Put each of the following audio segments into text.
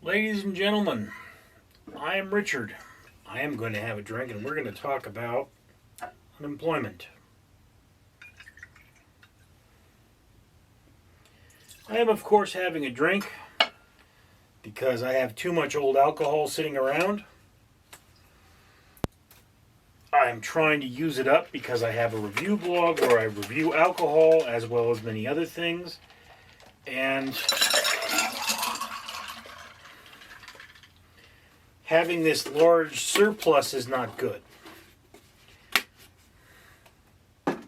Ladies and gentlemen, I am Richard. I am going to have a drink and we're going to talk about unemployment. I am, of course, having a drink because I have too much old alcohol sitting around. I am trying to use it up because I have a review blog where I review alcohol as well as many other things. And having this large surplus is not good. And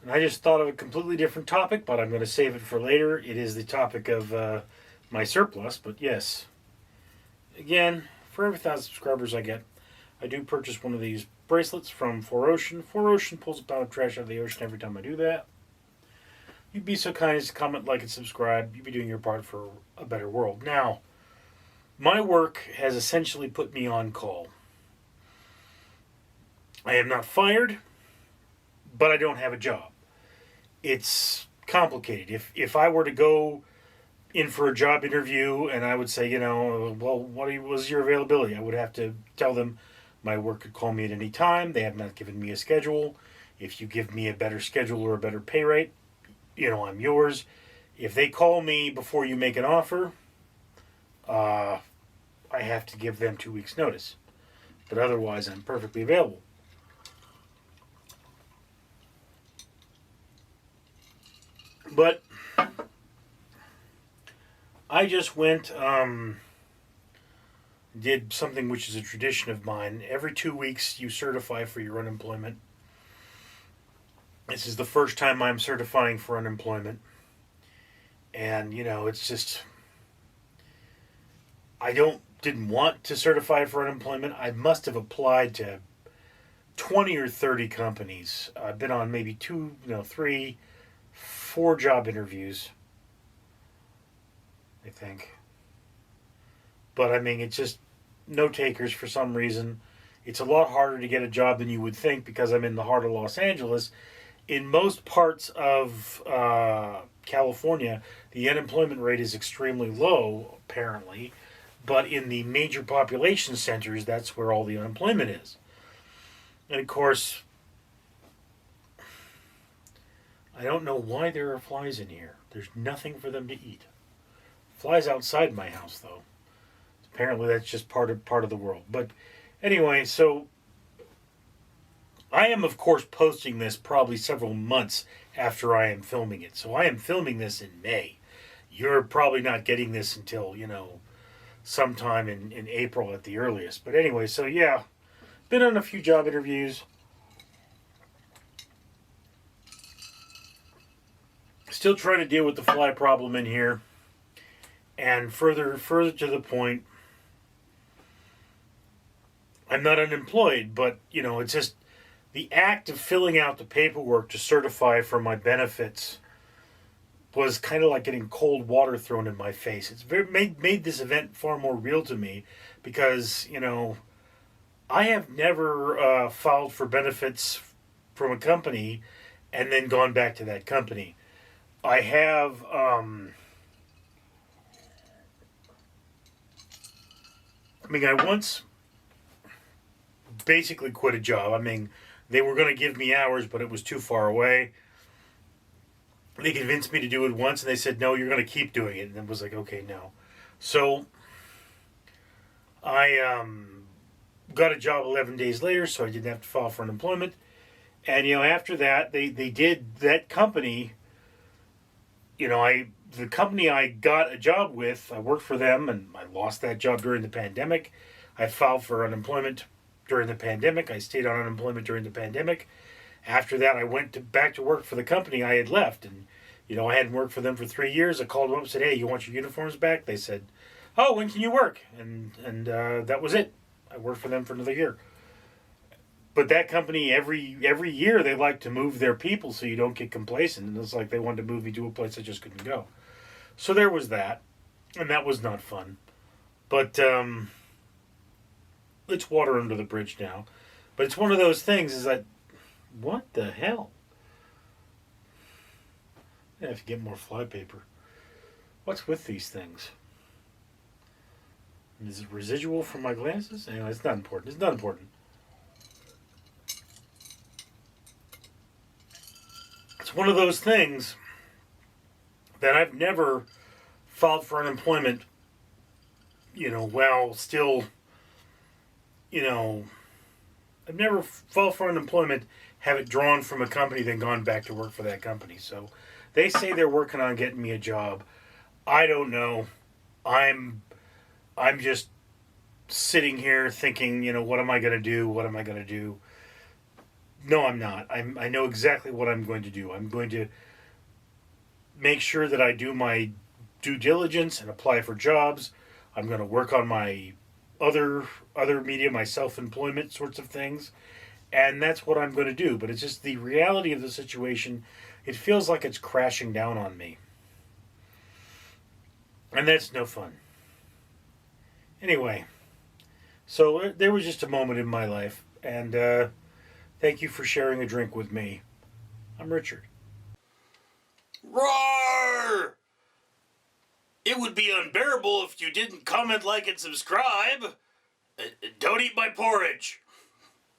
I just thought of a completely different topic, but I'm going to save it for later. It is the topic of my surplus, but yes. Again, for every 1,000 subscribers I get, I do purchase one of these bracelets from 4Ocean. 4Ocean pulls a pound of trash out of the ocean every time I do that. You'd be so kind as to comment, like, and subscribe. You'd be doing your part for a better world. Now, my work has essentially put me on call. I am not fired, but I don't have a job. It's complicated. If I were to go in for a job interview and I would say, well, what was your availability? I would have to tell them my work could call me at any time. They have not given me a schedule. If you give me a better schedule or a better pay rate, I'm yours. If they call me before you make an offer, I have to give them 2 weeks' notice. But otherwise, I'm perfectly available. But I just went, did something which is a tradition of mine. Every 2 weeks, you certify for your unemployment. This is the first time I'm certifying for unemployment. And, it's just, I didn't want to certify for unemployment. I must have applied to 20 or 30 companies. I've been on maybe 3, 4 job interviews, I think. But it's just no takers for some reason. It's a lot harder to get a job than you would think because I'm in the heart of Los Angeles. In most parts of California, the unemployment rate is extremely low, apparently. But in the major population centers, that's where all the unemployment is. And of course, I don't know why there are flies in here. There's nothing for them to eat. Flies outside my house, though. Apparently, that's just part of the world. But anyway, so I am, of course, posting this probably several months after I am filming it. So I am filming this in May. You're probably not getting this until, sometime in April at the earliest. But anyway, so yeah, been on a few job interviews. Still trying to deal with the fly problem in here. And further to the point, I'm not unemployed, but, it's just the act of filling out the paperwork to certify for my benefits was kind of like getting cold water thrown in my face. It's made this event far more real to me because, I have never filed for benefits from a company and then gone back to that company. I have I once basically quit a job. They were going to give me hours, but it was too far away. They convinced me to do it once, and they said, no, you're going to keep doing it. And it was like, okay, no. So I got a job 11 days later, so I didn't have to file for unemployment. And, after that, they did that company, the company I got a job with, I worked for them, and I lost that job during the pandemic. I filed for unemployment during the pandemic. I stayed on unemployment during the pandemic. After that, I went back to work for the company I had left. And, I hadn't worked for them for 3 years. I called them up and said, hey, you want your uniforms back? They said, oh, when can you work? And that was it. I worked for them for another year. But that company, every year, they like to move their people so you don't get complacent. And it's like they wanted to move me to a place I just couldn't go. So there was that. And that was not fun. But it's water under the bridge now. But it's one of those things is that, what the hell? I have to get more fly paper. What's with these things? Is it residual from my glasses? Anyway, it's not important. It's not important. It's one of those things that I've never filed for unemployment, while still, I've never filed for unemployment, have it drawn from a company, then gone back to work for that company. So they say they're working on getting me a job. I don't know. I'm just sitting here thinking, what am I going to do? What am I going to do? No, I'm not. I know exactly what I'm going to do. I'm going to make sure that I do my due diligence and apply for jobs. I'm going to work on my other media, my self-employment sorts of things. And that's what I'm going to do. But it's just the reality of the situation. It feels like it's crashing down on me. And that's no fun. Anyway, so there was just a moment in my life. And thank you for sharing a drink with me. I'm Richard. Roar! It would be unbearable if you didn't comment, like, and subscribe. Don't eat my porridge.